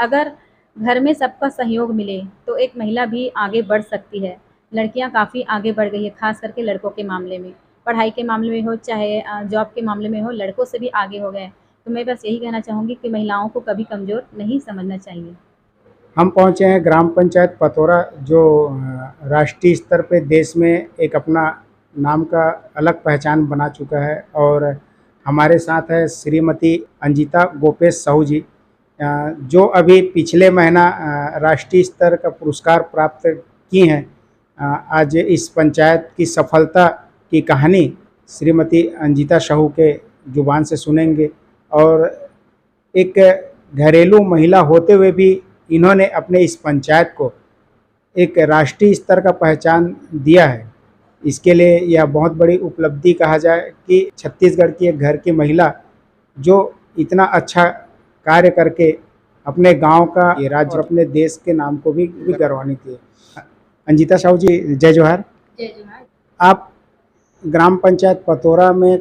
अगर घर में सबका सहयोग मिले तो एक महिला भी आगे बढ़ सकती है। लड़कियां काफ़ी आगे बढ़ गई है, खास करके लड़कों के मामले में। पढ़ाई के मामले में हो चाहे जॉब के मामले में हो, लड़कों से भी आगे हो गए। तो मैं बस यही कहना चाहूँगी कि महिलाओं को कभी कमज़ोर नहीं समझना चाहिए। हम पहुंचे हैं ग्राम पंचायत पतोरा, जो राष्ट्रीय स्तर पे देश में एक अपना नाम का अलग पहचान बना चुका है। और हमारे साथ है श्रीमती अंजिता गोपेश साहू जी, जो अभी पिछले महीना राष्ट्रीय स्तर का पुरस्कार प्राप्त की हैं। आज इस पंचायत की सफलता की कहानी श्रीमती अंजिता साहू के जुबान से सुनेंगे। और एक घरेलू महिला होते हुए भी इन्होंने अपने इस पंचायत को एक राष्ट्रीय स्तर का पहचान दिया है। इसके लिए यह बहुत बड़ी उपलब्धि कहा जाए कि छत्तीसगढ़ की एक घर की महिला जो इतना अच्छा कार्य करके अपने गांव का, ये राज्य और अपने देश के नाम को भी गौरवान्वित किए। अंजिता साहू जी, जय जोहार। जय जोहार। आप ग्राम पंचायत पतोरा में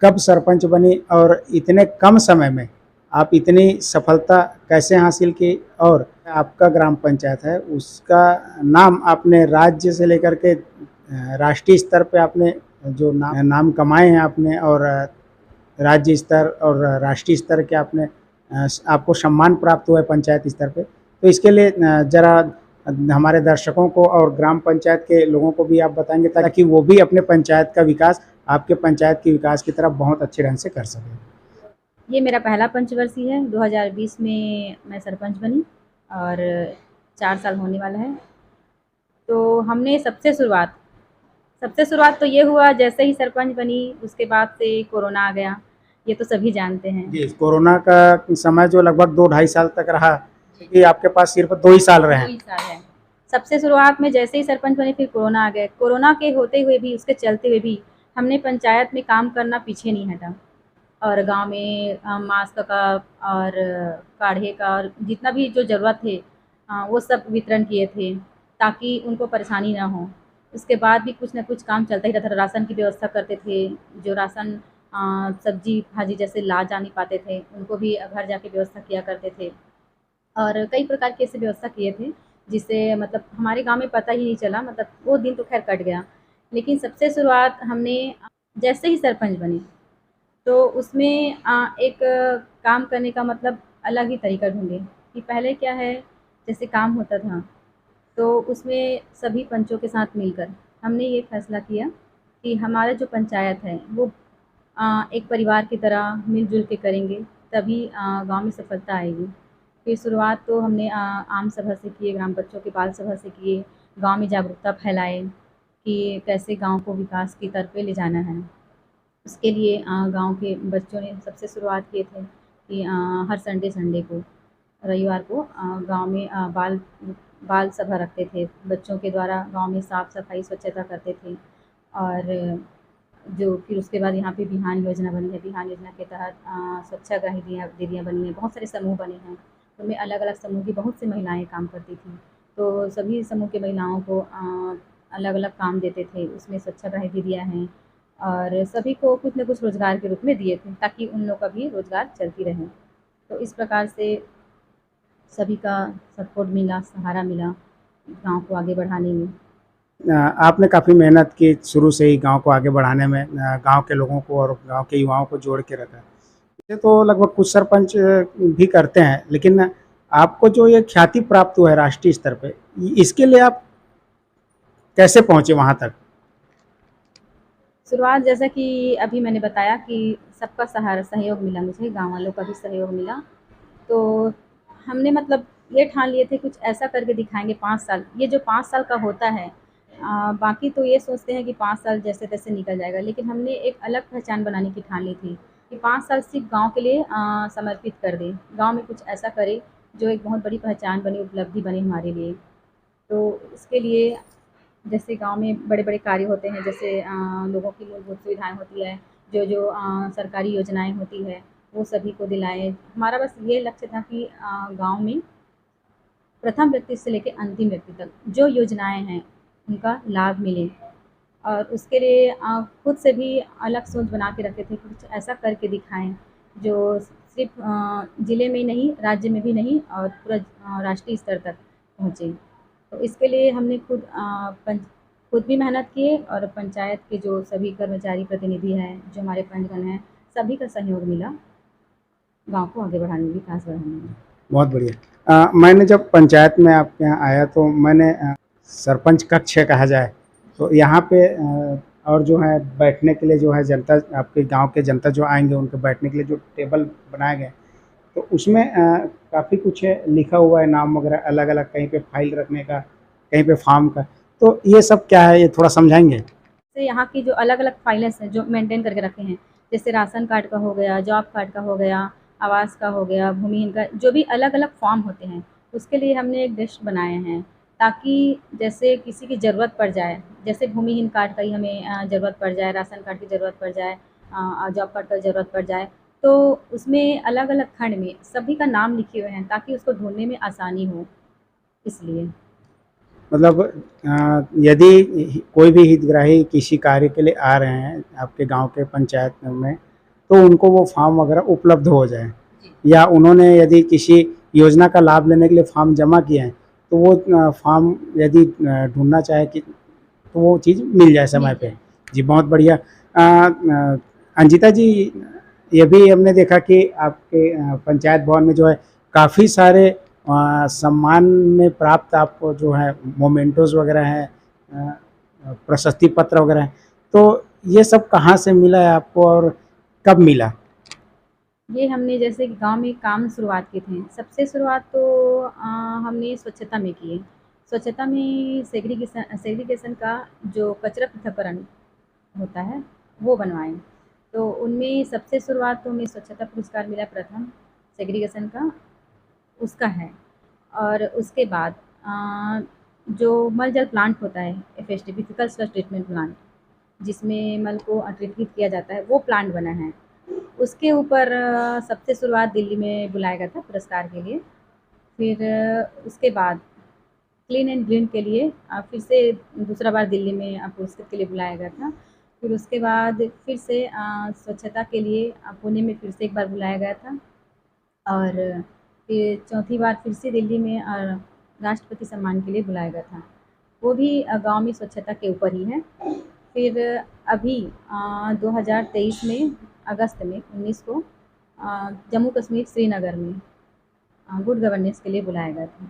कब सरपंच बनी और इतने कम समय में आप इतनी सफलता कैसे हासिल की? और आपका ग्राम पंचायत है उसका नाम आपने राज्य से लेकर के राष्ट्रीय स्तर पे आपने जो नाम कमाए हैं आपने, और राज्य स्तर और राष्ट्रीय स्तर के आपने आपको सम्मान प्राप्त हुआ है पंचायत स्तर पे। तो इसके लिए जरा हमारे दर्शकों को और ग्राम पंचायत के लोगों को भी आप बताएंगे, ताकि वो भी अपने पंचायत का विकास आपके पंचायत के विकास की तरफ बहुत अच्छे ढंग से कर सकें। ये मेरा पहला पंचवर्षीय है। 2020 में मैं सरपंच बनी और 4 साल होने वाला है। तो हमने सबसे शुरुआत तो ये हुआ, जैसे ही सरपंच बनी उसके बाद से कोरोना आ गया। ये तो सभी जानते हैं। जी, कोरोना का समय जो लगभग 2 ढाई साल तक रहा, क्योंकि आपके पास सिर्फ 2 ही साल रहे 2 हैं। ही साल है। सबसे शुरुआत में जैसे ही सरपंच बने फिर कोरोना आ गया। कोरोना के होते हुए भी, उसके चलते हुए भी हमने पंचायत में काम करना पीछे नहीं हटा। और गाँव में मास्क का और काढ़े का और जितना भी जो ज़रूरत है वो सब वितरण किए थे, ताकि उनको परेशानी ना हो। उसके बाद भी कुछ न कुछ काम चलता ही रहता था। राशन की व्यवस्था करते थे, जो राशन सब्जी भाजी जैसे ला जा नहीं पाते थे, उनको भी घर जाके व्यवस्था किया करते थे। और कई प्रकार की ऐसी व्यवस्था किए थे, जिससे मतलब हमारे गाँव में पता ही नहीं चला, मतलब वो दिन तो खैर कट गया। लेकिन सबसे शुरुआत हमने जैसे ही सरपंच बने तो उसमें एक काम करने का मतलब अलग ही तरीका ढूँढे कि पहले क्या है, जैसे काम होता था तो उसमें सभी पंचों के साथ मिलकर हमने ये फैसला किया कि हमारा जो पंचायत है वो एक परिवार की तरह मिलजुल के करेंगे, तभी गांव में सफलता आएगी। फिर शुरुआत तो हमने आम सभा से किए, ग्राम पंचों के बाल सभा से किए, गांव में जागरूकता फैलाए कि कैसे गांव को विकास की तरफ ले जाना है। उसके लिए गांव के बच्चों ने सबसे शुरुआत किए थे कि हर संडे संडे को, रविवार को गांव में बाल बाल सभा रखते थे। बच्चों के द्वारा गांव में साफ सफाई स्वच्छता करते थे। और जो फिर उसके बाद यहाँ पे बिहान योजना बनी है। बिहान योजना के तहत स्वच्छाग्रही दीदियाँ बनी हैं, बहुत सारे समूह बने हैं। उनमें अलग अलग समूह की बहुत सी महिलाएं काम करती थी। तो सभी समूह की महिलाओं को अलग अलग काम देते थे। उसमें स्वच्छाग्रही दीदियाँ हैं और सभी को कुछ न कुछ रोज़गार के रूप में दिए थे, ताकि उन लोग का भी रोज़गार चलती रहे। तो इस प्रकार से सभी का सपोर्ट मिला, सहारा मिला गाँव को आगे बढ़ाने में। आपने काफ़ी मेहनत की शुरू से ही गांव को आगे बढ़ाने में, गांव के लोगों को और गांव के युवाओं को जोड़ के रखा। ये तो लगभग कुछ सरपंच भी करते हैं, लेकिन आपको जो ये ख्याति प्राप्त हुआ है राष्ट्रीय स्तर पे, इसके लिए आप कैसे पहुंचे वहां तक? शुरुआत जैसा कि अभी मैंने बताया कि सबका सहारा सहयोग मिला, मुझे गाँव वालों का भी सहयोग मिला। तो हमने मतलब ये ठान लिए थे कुछ ऐसा करके दिखाएँगे 5 साल। ये जो 5 साल का होता है, बाकी तो ये सोचते हैं कि 5 साल जैसे-तैसे निकल जाएगा, लेकिन हमने एक अलग पहचान बनाने की ठान ली थी कि 5 साल सिर्फ़ गाँव के लिए समर्पित कर दें। गाँव में कुछ ऐसा करें जो एक बहुत बड़ी पहचान बने, उपलब्धि बने हमारे लिए। तो इसके लिए जैसे गाँव में बड़े-बड़े कार्य होते हैं, जैसे लोगों की मूलभूत सुविधाएँ होती है, जो सरकारी योजनाएँ होती है, वो सभी को दिलाएँ। हमारा बस ये लक्ष्य था कि गाँव में प्रथम व्यक्ति से लेके अंतिम व्यक्ति तक जो योजनाएँ हैं, उनका लाभ मिले। और उसके लिए खुद से भी अलग सोच बना के रखे थे कि कुछ ऐसा करके दिखाएँ, जो सिर्फ ज़िले में ही नहीं, राज्य में भी नहीं और पूरा राष्ट्रीय स्तर तक पहुँचे। तो इसके लिए हमने खुद भी मेहनत किए और पंचायत के जो सभी कर्मचारी प्रतिनिधि हैं, जो हमारे पंचगण हैं, सभी का सहयोग मिला गाँव को आगे बढ़ाने में, विकास बढ़ाने में। बहुत बढ़िया। मैंने जब पंचायत में आपके यहाँ आया तो मैंने सरपंच कक्ष कहा जाए तो यहाँ पे और जो है बैठने के लिए जो है जनता, आपके गांव के जनता जो आएंगे उनके बैठने के लिए जो टेबल बनाए गए, तो उसमें काफ़ी कुछ है लिखा हुआ है, नाम वगैरह अलग अलग, कहीं पे फाइल रखने का, कहीं पे फॉर्म का। तो ये सब क्या है, ये थोड़ा समझाएंगे? जैसे यहाँ की जो अलग-अलग फाइल्स हैं, जो मेंटेन करके रखे हैं, जैसे राशन कार्ड का हो गया, जॉब कार्ड का हो गया, आवास का हो गया, भूमिहीन का, जो भी अलग-अलग फॉर्म होते हैं, उसके लिए हमने एक लिस्ट बनाए हैं, ताकि जैसे किसी की ज़रूरत पड़ जाए, जैसे भूमिहीन कार्ड का ही हमें ज़रूरत पड़ जाए, राशन कार्ड की ज़रूरत पड़ जाए, जॉब कार्ड का ज़रूरत पड़ जाए, तो उसमें अलग-अलग खंड में सभी का नाम लिखे हुए हैं, ताकि उसको ढूँढने में आसानी हो, इसलिए। मतलब यदि कोई भी हितग्राही किसी कार्य के लिए आ रहे हैं आपके गांव के पंचायत में, तो उनको वो फॉर्म वगैरह उपलब्ध हो जाए, या उन्होंने यदि किसी योजना का लाभ लेने के लिए फॉर्म जमा किए हैं तो वो फॉर्म यदि ढूंढना चाहे कि तो वो चीज़ मिल जाए समय पे। जी बहुत बढ़िया। अंजिता जी, ये भी हमने देखा कि आपके पंचायत भवन में जो है काफ़ी सारे सम्मान में प्राप्त आपको जो है मोमेंटोज वगैरह हैं, प्रशस्ति पत्र वगैरह हैं, तो ये सब कहाँ से मिला है आपको और कब मिला? ये हमने जैसे कि गाँव में काम शुरुआत की थी। सबसे शुरुआत तो हमने स्वच्छता में की है। स्वच्छता में सेग्रीगेशन का जो कचरा पृथक्करण होता है, वो बनवाएँ। तो उनमें सबसे शुरुआत तो हमें स्वच्छता पुरस्कार मिला प्रथम, सेग्रीगेशन का, उसका है। और उसके बाद जो मल जल प्लांट होता है, FST, physical sludge treatment plant, जिसमें मल को ट्रीट किया जाता है, वो प्लांट बना है। उसके ऊपर सबसे शुरुआत दिल्ली में बुलाया गया था पुरस्कार के लिए। फिर उसके बाद क्लीन एंड ग्रीन के लिए फिर से दूसरा बार दिल्ली में पुरस्कार के लिए बुलाया गया था। फिर उसके बाद फिर से स्वच्छता के लिए पुणे में फिर से एक बार बुलाया गया था। और फिर चौथी बार फिर से दिल्ली में राष्ट्रपति सम्मान के लिए बुलाया गया था। वो भी गाँव में स्वच्छता के ऊपर ही है। फिर अभी 2023 में अगस्त में 19 को जम्मू कश्मीर श्रीनगर में गुड गवर्नेंस के लिए बुलाया गया था।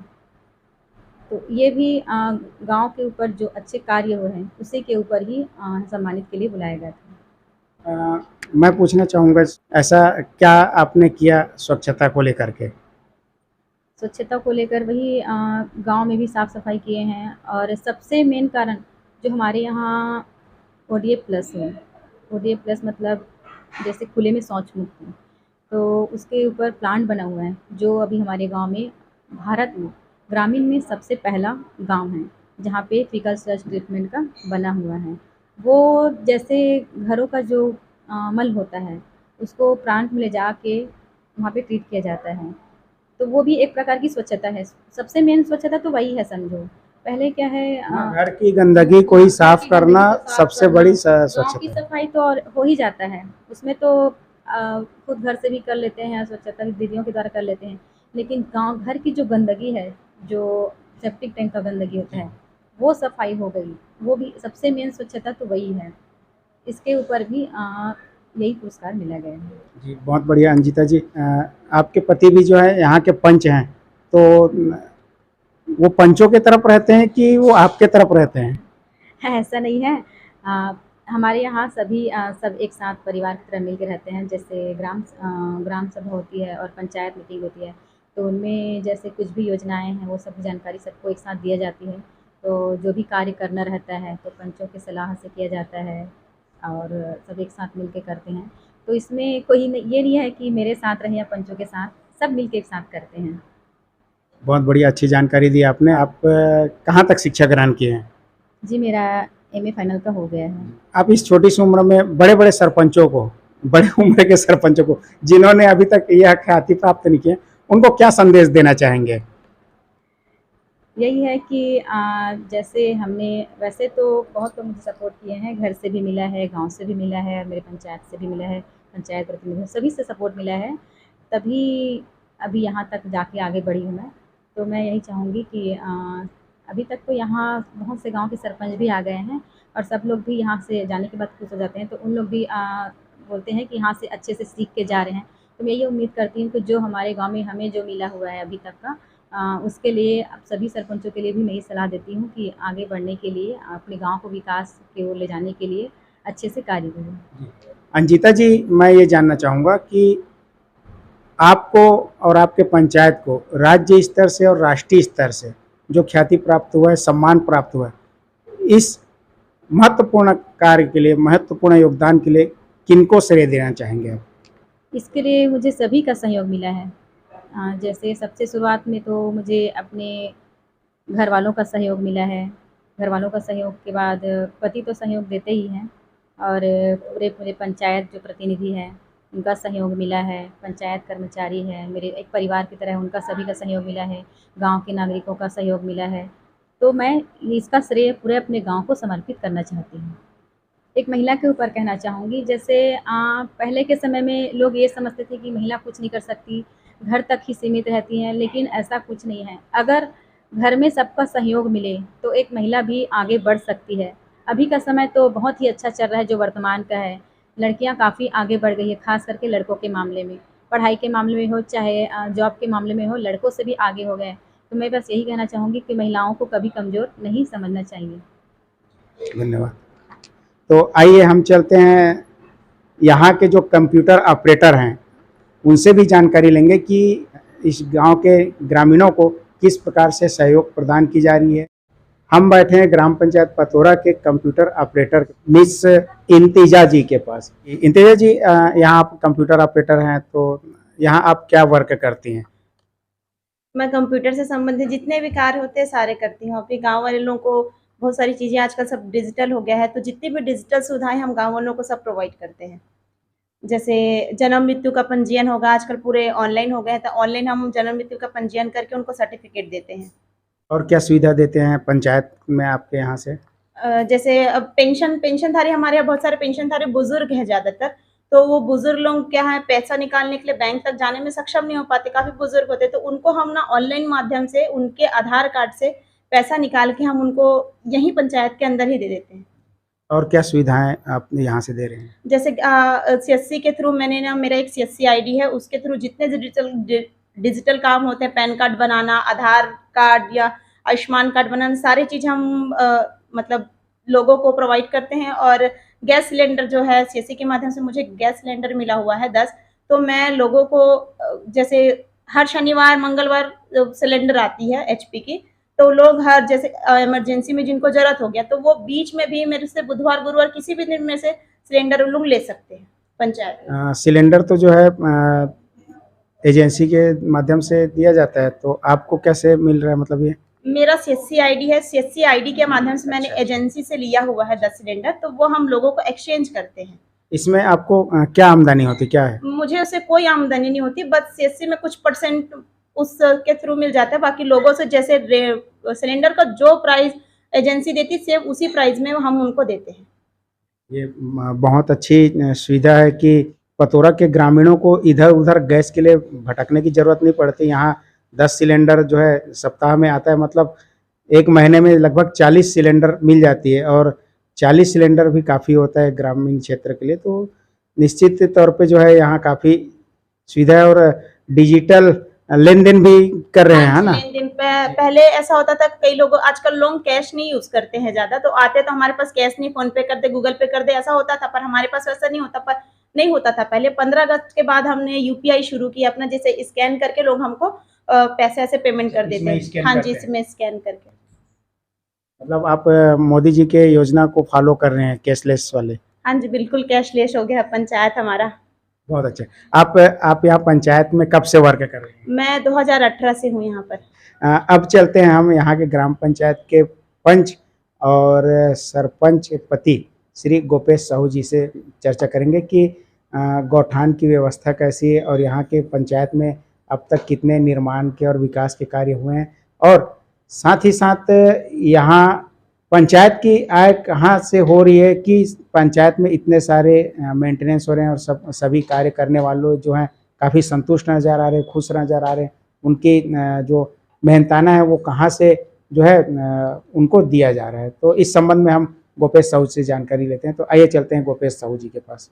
तो ये भी गाँव के ऊपर जो अच्छे कार्य हुए हैं, उसी के ऊपर ही सम्मानित के लिए बुलाया गया था। मैं पूछना चाहूँगा, ऐसा क्या आपने किया स्वच्छता को लेकर के? स्वच्छता को लेकर वही गाँव में भी साफ-सफाई किए हैं और सबसे मेन कारण जो हमारे यहाँ ओडीएफ प्लस है। ओडीएफ प्लस मतलब जैसे खुले में शौच मुक्त, तो उसके ऊपर प्लांट बना हुआ है, जो अभी हमारे गाँव में भारत में ग्रामीण में सबसे पहला गाँव है, जहाँ पे फीकल स्लज ट्रीटमेंट का बना हुआ है। वो जैसे घरों का जो मल होता है, उसको प्लांट में ले जाके वहाँ पे ट्रीट किया जाता है। तो वो भी एक प्रकार की स्वच्छता है। सबसे मेन स्वच्छता तो वही है समझो। पहले क्या है घर की गंदगी को ही साफ करना सबसे बड़ी गाँव की स्वच्छता है। सफाई तो और हो ही जाता है। उसमें तो खुद घर से भी कर लेते हैं, स्वच्छता दीदियों के द्वारा कर लेते हैं। लेकिन गाँव घर की जो गंदगी है, जो सेप्टिक टैंक का गंदगी होता है, वो सफाई हो गई। वो भी सबसे मेन स्वच्छता तो वही है। इसके ऊपर भी यही पुरस्कार मिला गया है। जी बहुत बढ़िया। अंजिता जी, आपके पति भी जो है यहाँ के पंच हैं, तो वो पंचों के तरफ रहते हैं कि वो आपके तरफ रहते हैं? ऐसा नहीं है। हमारे यहाँ सभी सब एक साथ परिवार की तरह मिल के रहते हैं। जैसे ग्राम सभा होती है और पंचायत मीटिंग होती है, तो उनमें जैसे कुछ भी योजनाएँ हैं, वो सब जानकारी सबको एक साथ दिया जाती है। तो जो भी कार्य करना रहता है, तो पंचों की सलाह से किया जाता है और सब एक साथ मिल के करते हैं। तो इसमें कोई ये नहीं है कि मेरे साथ रहे या पंचों के साथ, सब मिल के एक साथ करते हैं। बहुत बढ़िया, अच्छी जानकारी दी आपने। आप कहाँ तक शिक्षा ग्रहण किए हैं? जी, मेरा एमए फाइनल का हो गया है। आप इस छोटी सी उम्र में बड़े-बड़े सरपंचों को, बड़े उम्र के सरपंचों को, जिन्होंने अभी तक यह ख्याति प्राप्त नहीं किया, उनको क्या संदेश देना चाहेंगे? यही है कि जैसे हमने वैसे तो बहुत लोग मुझे सपोर्ट किए हैं, घर से भी मिला है, गाँव से भी मिला है, मेरे पंचायत से भी मिला है, पंचायत प्रतिनिधियों सभी से सपोर्ट मिला है। तभी अभी यहाँ तक जाके आगे बढ़ी हूँ मैं। तो मैं यही चाहूँगी कि अभी तक तो यहाँ बहुत से गाँव के सरपंच भी आ गए हैं और सब लोग भी यहाँ से जाने के बाद खुश हो जाते हैं, तो उन लोग भी बोलते हैं कि यहाँ से अच्छे से सीख के जा रहे हैं। तो मैं यही उम्मीद करती हूँ कि जो हमारे गाँव में हमें जो मिला हुआ है अभी तक का, उसके लिए अब सभी सरपंचों के लिए भी मैं ये सलाह देती हूँ कि आगे बढ़ने के लिए, अपने गाँव को विकास की ओर ले जाने के लिए अच्छे से कार्य करें। अंजिता जी, मैं ये जानना चाहूँगा कि आपको और आपके पंचायत को राज्य स्तर से और राष्ट्रीय स्तर से जो ख्याति प्राप्त हुआ है, सम्मान प्राप्त हुआ है, इस महत्वपूर्ण कार्य के लिए, महत्वपूर्ण योगदान के लिए किनको श्रेय देना चाहेंगे आप? इसके लिए मुझे सभी का सहयोग मिला है। जैसे सबसे शुरुआत में तो मुझे अपने घरवालों का सहयोग मिला है। घरवालों का सहयोग के बाद पति तो सहयोग देते ही हैं और पूरे पूरे पंचायत जो प्रतिनिधि हैं, उनका सहयोग मिला है। पंचायत कर्मचारी हैं, मेरे एक परिवार की तरह, उनका सभी का सहयोग मिला है। गाँव के नागरिकों का सहयोग मिला है। तो मैं इसका श्रेय पूरे अपने गाँव को समर्पित करना चाहती हूँ। एक महिला के ऊपर कहना चाहूँगी, जैसे पहले के समय में लोग ये समझते थे कि महिला कुछ नहीं कर सकती, घर तक ही सीमित रहती हैं, लेकिन ऐसा कुछ नहीं है। अगर घर में सबका सहयोग मिले तो एक महिला भी आगे बढ़ सकती है। अभी का समय तो बहुत ही अच्छा चल रहा है जो वर्तमान का है। लड़कियां काफ़ी आगे बढ़ गई है, ख़ास करके लड़कों के मामले में। पढ़ाई के मामले में हो, चाहे जॉब के मामले में हो, लड़कों से भी आगे हो गए। तो मैं बस यही कहना चाहूँगी कि महिलाओं को कभी कमज़ोर नहीं समझना चाहिए। धन्यवाद। तो आइए हम चलते हैं, यहाँ के जो कंप्यूटर ऑपरेटर हैं उनसे भी जानकारी लेंगे कि इस गांव के ग्रामीणों को किस प्रकार से सहयोग प्रदान की जा रही है। हम बैठे हैं ग्राम पंचायत पतोरा के कंप्यूटर ऑपरेटर मिस इंतिजा जी के पास। इंतिजा जी, यहाँ आप कंप्यूटर ऑपरेटर हैं, तो यहाँ आप क्या वर्क करती हैं? मैं कंप्यूटर से संबंधित जितने भी कार्य होते हैं सारे करती हूँ। अभी गाँव वाले लोगों को बहुत सारी चीज़ें आजकल सब डिजिटल हो गया है, तो जितनी भी डिजिटल सुविधाएं हम गाँव वालों को सब प्रोवाइड करते हैं। जैसे जन्म मृत्यु का पंजीयन होगा, आजकल पूरे ऑनलाइन हो गए हैं, तो ऑनलाइन हम जन्म मृत्यु का पंजीयन करके उनको सर्टिफिकेट देते हैं। और क्या सुविधा देते हैं पंचायत में आपके यहाँ से? जैसे अब पेंशनधारी, हमारे यहाँ बहुत सारे पेंशनधारी बुजुर्ग हैं ज़्यादातर, तो वो बुजुर्ग लोग क्या है, पैसा निकालने के लिए बैंक तक जाने में सक्षम नहीं हो पाते, काफ़ी बुजुर्ग होते हैं, तो उनको हम ना ऑनलाइन माध्यम से उनके आधार कार्ड से पैसा निकाल के हम उनको यहीं पंचायत के अंदर ही दे देते हैं। और क्या सुविधाएं आप यहाँ से दे रहे हैं? जैसे सीएससी के थ्रू मैंने ना, मेरा एक सीएससी आईडी है, उसके थ्रू जितने डिजिटल काम होते हैं, पैन कार्ड बनाना, आधार कार्ड या आयुष्मान कार्ड बनाना, सारी चीज़ हम मतलब लोगों को प्रोवाइड करते हैं। और गैस सिलेंडर जो है, सीएससी के माध्यम से मुझे गैस सिलेंडर मिला हुआ है 10, तो मैं लोगों को जैसे हर शनिवार मंगलवार सिलेंडर आती है एचपी की, तो लोग हर जैसे इमरजेंसी में जिनको ज़रूरत हो गया, तो वो बीच में भी मेरे से बुधवार गुरुवार किसी भी दिन में से सिलेंडर लोग ले सकते हैं पंचायत में। सिलेंडर तो जो है एजेंसी के माध्यम से दिया जाता है, तो आपको कैसे मिल रहा है, मतलब ये? मेरा सीएससी आईडी है, सीएससी आईडी के माध्यम से मैंने एजेंसी से लिया हुआ है 10 सिलेंडर, तो वो हम लोगों को एक्सचेंज करते हैं। इसमें आपको क्या आमदनी होती, क्या है? मुझे उससे कोई आमदनी नहीं होती, बस सीएससी में कुछ परसेंट उसके थ्रू मिल जाता है। बाकी लोगों से जैसे सिलेंडर का जो प्राइस एजेंसी देती है, सेम उसी प्राइस में हम उनको देते हैं। ये बहुत अच्छी सुविधा है कि पतोरा के ग्रामीणों को इधर उधर गैस के लिए भटकने की ज़रूरत नहीं पड़ती। यहाँ 10 सिलेंडर जो है सप्ताह में आता है, मतलब एक महीने में लगभग 40 सिलेंडर मिल जाती है, और 40 सिलेंडर भी काफ़ी होता है ग्रामीण क्षेत्र के लिए। तो निश्चित तौर पे जो है यहाँ काफ़ी सुविधा है, और डिजिटल लेन देन भी कर रहे हैं, है ना? लेन देन पहले ऐसा होता था, कई लोग आजकल लोग कैश नहीं यूज करते हैं ज्यादा, तो आते तो हमारे पास कैश नहीं, फोन पे कर दे, गूगल पे कर दे, ऐसा होता था। पर हमारे पास वैसा नहीं होता था पहले। 15 अगस्त के बाद हमने यूपीआई शुरू किया अपना, जैसे स्कैन करके लोग हमको पैसे ऐसे पेमेंट कर देते हैं। हाँ जी, इसमें स्कैन करके। मतलब आप मोदी जी के योजना को फॉलो कर रहे हैं, कैशलेस वाले? हाँ जी, बिल्कुल कैशलेस हो गया पंचायत हमारा। बहुत अच्छा। आप यहाँ पंचायत में कब से वर्क कर रहे हैं? मैं 2018 से हूँ यहाँ पर। अब चलते हैं हम यहाँ के ग्राम पंचायत के पंच और सरपंच पति श्री गोपेश साहू जी से चर्चा करेंगे कि गौठान की व्यवस्था कैसी है, और यहाँ के पंचायत में अब तक कितने निर्माण के और विकास के कार्य हुए हैं, और साथ ही साथ यहाँ पंचायत की आय कहाँ से हो रही है कि पंचायत में इतने सारे मेंटेनेंस हो रहे हैं, और सभी कार्य करने वालों जो हैं काफ़ी संतुष्ट नज़र आ रहे, खुश नज़र आ रहे। उनकी जो मेहनताना है वो कहाँ से जो है उनको दिया जा रहा है। तो इस संबंध में हम गोपेश साहू से जानकारी लेते हैं। तो आइए चलते हैं गोपेश साहू जी के पास।